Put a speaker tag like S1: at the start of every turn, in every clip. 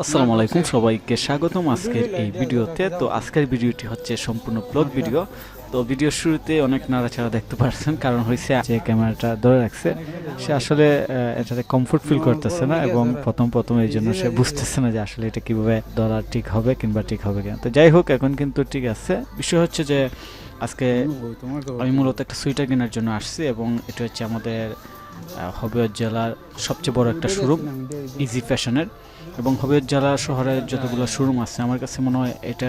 S1: আসসালামু আলাইকুম, সবাইকে স্বাগতম আজকের এই ভিডিওতে। তো আজকের ভিডিওটি হচ্ছে সম্পূর্ণ ব্লগ ভিডিও। তো ভিডিওর শুরুতে অনেক নাড়াচাড়া দেখতে পাচ্ছেন, কারণ হয়েছে যে ক্যামেরাটা ধরে রাখছে সে আসলে এটাতে কমফোর্ট ফিল করতেছে না, এবং প্রথম এই জন্য সে বুঝতেছে না যে আসলে এটা কিভাবে ধরা ঠিক হবে কিংবা ঠিক হবে কিনা। তো যাই হোক, এখন কিন্তু ঠিক আছে। বিষয় হচ্ছে যে আজকে আমি মূলত একটা সুইটার কেনার জন্য আসছি, এবং এটা হচ্ছে আমাদের হবিগঞ্জ জেলার সবচেয়ে বড় একটা শোরুম ইজি ফ্যাশনের। এবং হবিগঞ্জ জেলা শহরের যতগুলো শোরুম আছে আমার কাছে মনে হয় এটা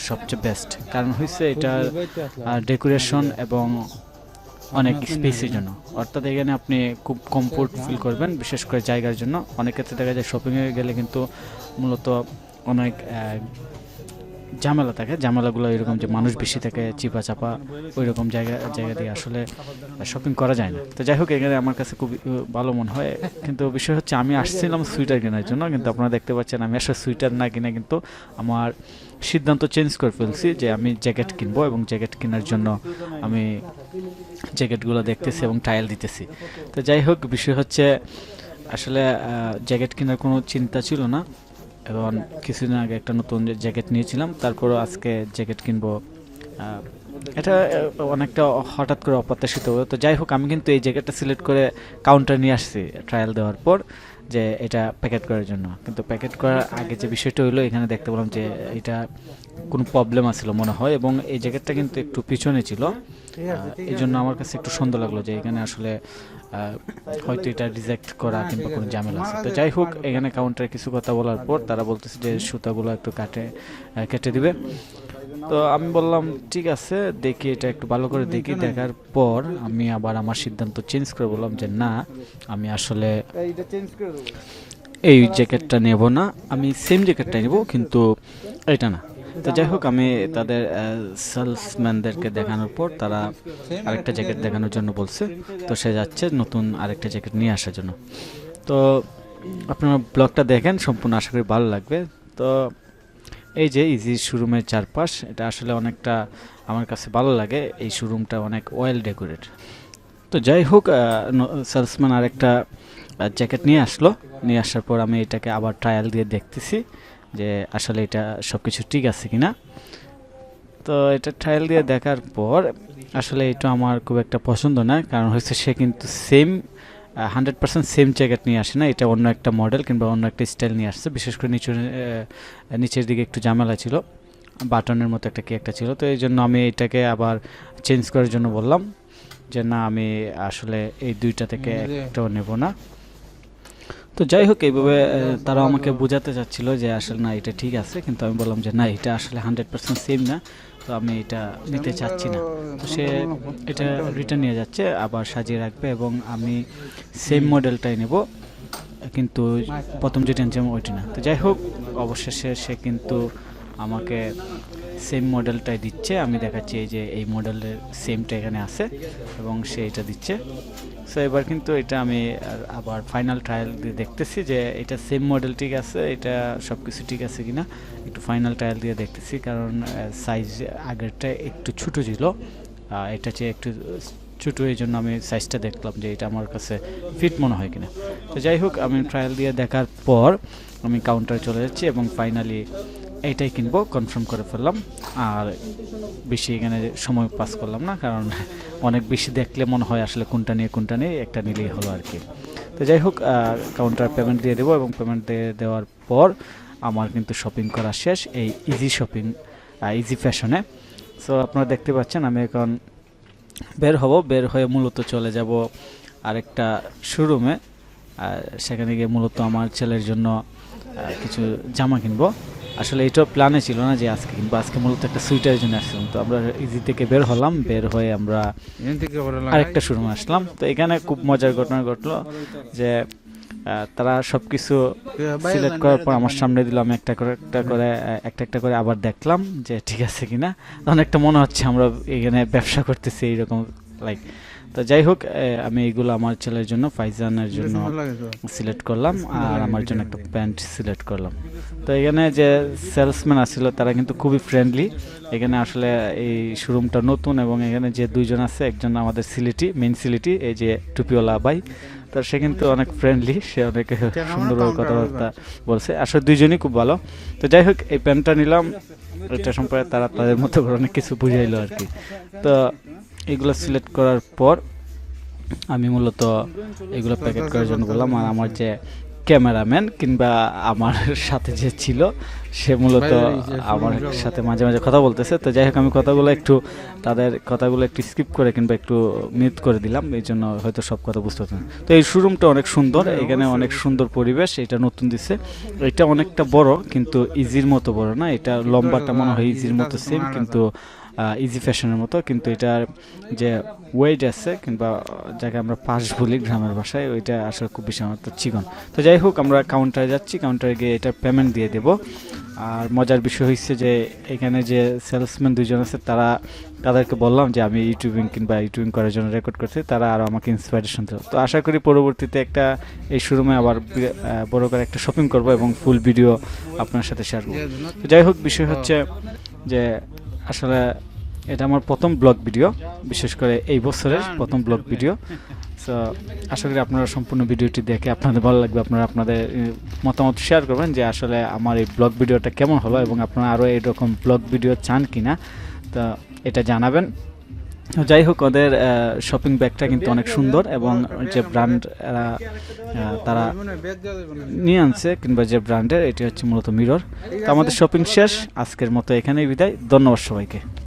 S1: সবচেয়ে বেস্ট, কারণ হচ্ছে এটার ডেকোরেশন এবং অনেক স্পেসের জন্য। অর্থাৎ এখানে আপনি খুব কমফোর্ট ফিল করবেন, বিশেষ করে জায়গার জন্য। অনেক ক্ষেত্রে দেখা যায় শপিংয়ে গেলে কিন্তু মূলত অনেক ঝামেলা থাকে, ঝামেলাগুলো এরকম যে মানুষ বেশি থাকে, চিপা চাপা, ওই রকম জায়গা দিয়ে আসলে শপিং করা যায় না। তো যাই হোক, এখানে আমার কাছে খুব ভালো মনে হয়। কিন্তু বিষয় হচ্ছে আমি আসছিলাম সুইটার কেনার জন্য, কিন্তু আপনারা দেখতে পাচ্ছেন আমি আসলে সুইটার না কিনে কিন্তু আমার সিদ্ধান্ত চেঞ্জ করে ফেলছি যে আমি জ্যাকেট কিনবো, এবং জ্যাকেট কেনার জন্য আমি জ্যাকেটগুলো দেখতেছি এবং ট্রায়াল দিতেছি। তো যাই হোক, বিষয় হচ্ছে আসলে জ্যাকেট কেনার কোনো চিন্তা ছিল না। এখন কিছুদিন আগে একটা নতুন জ্যাকেট নিয়েছিলাম, তারপরও আজকে জ্যাকেট কিনবো। এটা অনেকটা হঠাৎ করে অপ্রত্যাশিত হলো। তো যাই হোক, আমি কিন্তু এই জ্যাকেটটা সিলেক্ট করে কাউন্টার নিয়ে আসছি ট্রায়াল দেওয়ার পর, যে এটা প্যাকেট করার জন্য। কিন্তু প্যাকেট করার আগে যে বিষয়টা হলো, এখানে দেখতে পেলাম যে এটা কোনো প্রবলেম আসছিল মনে হয়, এবং এই জ্যাকেটটা কিন্তু একটু পিছনে ছিল। এই জন্য আমার কাছে একটু সন্দেহ লাগলো যে এখানে আসলে হয়তো এটা রিজেক্ট করা কিংবা কোনো ঝামেলা আছে। তো যাই হোক, এখানে কাউন্টারে কিছু কথা বলার পর তারা বলতেছে যে সুতাগুলো একটু কেটে দিবে। তো আমি বললাম ঠিক আছে, দেখি এটা একটু ভালো করে দেখি। দেখার পর আমি আবার আমার সিদ্ধান্ত চেঞ্জ করে বললাম যে না, আমি আসলে এই জ্যাকেটটা নেব না, আমি সেম জ্যাকেটটা নেব, কিন্তু এটা না। তো যাই হোক, আমি তাদের সেলসম্যানদেরকে দেখানোর পর তারা আরেকটা জ্যাকেট দেখানোর জন্য বলছে। তো সে যাচ্ছে নতুন আরেকটা জ্যাকেট নিয়ে আসার জন্য। তো আপনারা ব্লগটা দেখেন, সম্পূর্ণ আশা করি ভালো লাগবে। তো এই যে ইজি শোরুমের চারপাশ, এটা আসলে অনেকটা আমার কাছে ভালো লাগে। এই শোরুমটা অনেক ওয়েল ডেকোরেট। তো যাই হোক, সেলসম্যান আরেকটা জ্যাকেট নিয়ে আসলো। নিয়ে আসার পর আমি এটাকে আবার ট্রায়াল দিয়ে দেখতেছি যে আসলে এটা সব কিছু ঠিক আছে কিনা। তো এটা ট্রায়াল দিয়ে দেখার পর আসলে এটা আমার খুব একটা পছন্দ না, কারণ হচ্ছে সে কিন্তু 100% সেম জ্যাকেট নিয়ে আসে না। এটা অন্য একটা মডেল কিংবা অন্য একটা স্টাইল নিয়ে আসছে। বিশেষ করে নিচের দিকে একটু ঝামেলা ছিল, বাটনের মতো একটা কি একটা ছিল। তো এই জন্য আমি এটাকে আবার চেঞ্জ করার জন্য বললাম যে না, আমি আসলে এই দুইটা থেকে একটাও নেব না। তো যাই হোক, এইভাবে তারা আমাকে বোঝাতে চাচ্ছিল যে আসলে না, এটা ঠিক আছে, কিন্তু আমি বললাম যে না, এটা আসলে 100% সেম না, তো আমি এটা নিতে চাচ্ছি না। তো সে এটা রিটার্ন নিয়ে যাচ্ছে, আবার সাজিয়ে রাখবে, এবং আমি সেম মডেলটাই নেব, কিন্তু প্রথম যেটা আনছিলাম ওইটি না। তো যাই হোক, অবশেষে সে কিন্তু আমাকে সেম মডেলটাই দিচ্ছে। আমি দেখাচ্ছি এই যে এই মডেলের সেমটা এখানে আছে, এবং সে এটা দিচ্ছে। সো এবার কিন্তু এটা আমি আবার ফাইনাল ট্রায়াল দিয়ে দেখতেছি যে এটা সেম মডেল ঠিক আছে, এটা সব কিছু ঠিক আছে কিনা। একটু ফাইনাল ট্রায়াল দিয়ে দেখতেছি, কারণ সাইজ আগেরটা একটু ছোটো ছিল, এটা চেয়ে একটু ছোটো, এই জন্য আমি সাইজটা দেখলাম যে এটা আমার কাছে ফিট মনে হয় কিনা। তো যাই হোক, আমি ট্রায়াল দিয়ে দেখার পর আমি কাউন্টারে চলে যাচ্ছি, এবং ফাইনালি এইটাই কিনবো কনফার্ম করে ফেললাম। আর বেশি এখানে সময় পাস করলাম না, কারণ অনেক বেশি দেখলে মনে হয় আসলে কোনটা নিয়ে একটা নিলেই হলো আর কি। তো যাই হোক, কাউন্টার পেমেন্ট দিয়ে দেবো, এবং পেমেন্ট দিয়ে দেওয়ার পর আমার কিন্তু শপিং করা শেষ এই ইজি ফ্যাশনে। সো আপনারা দেখতে পাচ্ছেন আমি এখন বের হয়ে মূলত চলে যাব আরেকটা শোরুমে। সেখানে গিয়ে মূলত আমার ছেলের জন্য কিছু জামা কিনবো। আসলে এইটাও প্ল্যানে ছিল না যে আজকে কিনবো, আজকে মূলত একটা সুইটারের জন্য আসছিলাম। তো আমরা ইজি থেকে বের হলাম, বের হয়ে আমরা আরেকটা শোরুমে আসলাম। তো এখানে খুব মজার ঘটনা ঘটলো যে তারা সব কিছু সিলেক্ট করার পর আমার সামনে দিল, আমি একটা করে আবার দেখলাম যে ঠিক আছে কিনা। অনেকটা মনে হচ্ছে আমরা এখানে ব্যবসা করতেছি এইরকম লাইক। তো যাই হোক, আমি এইগুলো আমার ছেলের জন্য, ফাইজানের জন্য সিলেক্ট করলাম, আর আমার জন্য একটা প্যান্ট সিলেক্ট করলাম। তো এখানে যে সেলসম্যান আসছিল তারা কিন্তু খুবই ফ্রেন্ডলি। এখানে আসলে এই শোরুমটা নতুন, এবং এখানে যে দুইজন আছে, একজন আমাদের মেইন সিলেটি, এই যে টুপিওয়ালা ভাই, তো সে কিন্তু অনেক ফ্রেন্ডলি, সে অনেক সুন্দরভাবে কথাবার্তা বলছে, আসলে দুইজনই খুব ভালো। তো যাই হোক এই প্যান্টটা নিলাম, এটা সম্পর্কে তারা তাদের মতো করে অনেক কিছু বুঝাইলো আর কি। তো এগুলো সিলেক্ট করার পর আমি মূলত এগুলো প্যাকেট করার জন্য বললাম, আর আমার যে ক্যামেরাম্যান কিংবা আমার সাথে যে ছিল সে মূলত আমার সাথে মাঝে মাঝে কথা বলতেছে। তো যাই হোক আমি কথাগুলো একটু তাদের কথাগুলো একটু স্কিপ করে কিংবা একটু মিউট করে দিলাম, এই জন্য হয়তো সব কথা বুঝতে পারছেন। তো এই শোরুমটা অনেক সুন্দর, এখানে অনেক সুন্দর পরিবেশ, এটা নতুন দিছে, এটা অনেকটা বড় কিন্তু ইজির মতো বড় না, এটা লম্বাটা মনে হয় ইজির মতো সেম, কিন্তু ইজি ফ্যাশনের মতো, কিন্তু এটার যে ওয়েট আছে কিংবা যাকে আমরা পাশ বলি গ্রামের ভাষায়, ওইটা আসলে খুব বেশি আমার তো চিকন। তো যাই হোক আমরা কাউন্টারে যাচ্ছি, কাউন্টারে গিয়ে এটার পেমেন্ট দিয়ে দেব। আর মজার বিষয় হচ্ছে যে এখানে যে সেলসম্যান দুজন আছে তাদেরকে বললাম যে আমি ইউটিউবিং করার জন্য রেকর্ড করছি, তারা আরও আমাকে ইন্সপিরেশন দিল। তো আশা করি পরবর্তীতে একটা এই শোরুমে আবার বড় করে একটা শপিং করব এবং ফুল ভিডিও আপনার সাথে শেয়ার করব। তো যাই হোক বিষয় হচ্ছে যে আসলে এটা আমার প্রথম ব্লগ ভিডিও, বিশেষ করে এই বছরের প্রথম ব্লগ ভিডিও। সো আশা করি আপনারা সম্পূর্ণ ভিডিওটি দেখে আপনাদের ভালো লাগবে, আপনারা আপনাদের মতামত শেয়ার করবেন যে আসলে আমার এই ব্লগ ভিডিওটা কেমন হলো এবং আপনারা আরও এইরকম ব্লগ ভিডিও চান কিনা, তো এটা জানাবেন। যাই হোক ওদের শপিং ব্যাগটা কিন্তু অনেক সুন্দর এবং যে ব্র্যান্ড তারা নিয়ে আনছে কিংবা যে ব্র্যান্ডের, এটি হচ্ছে মূলত মিরর। তো আমাদের শপিং শেষ, আজকের মতো এখানেই বিদায়, ধন্যবাদ সবাইকে।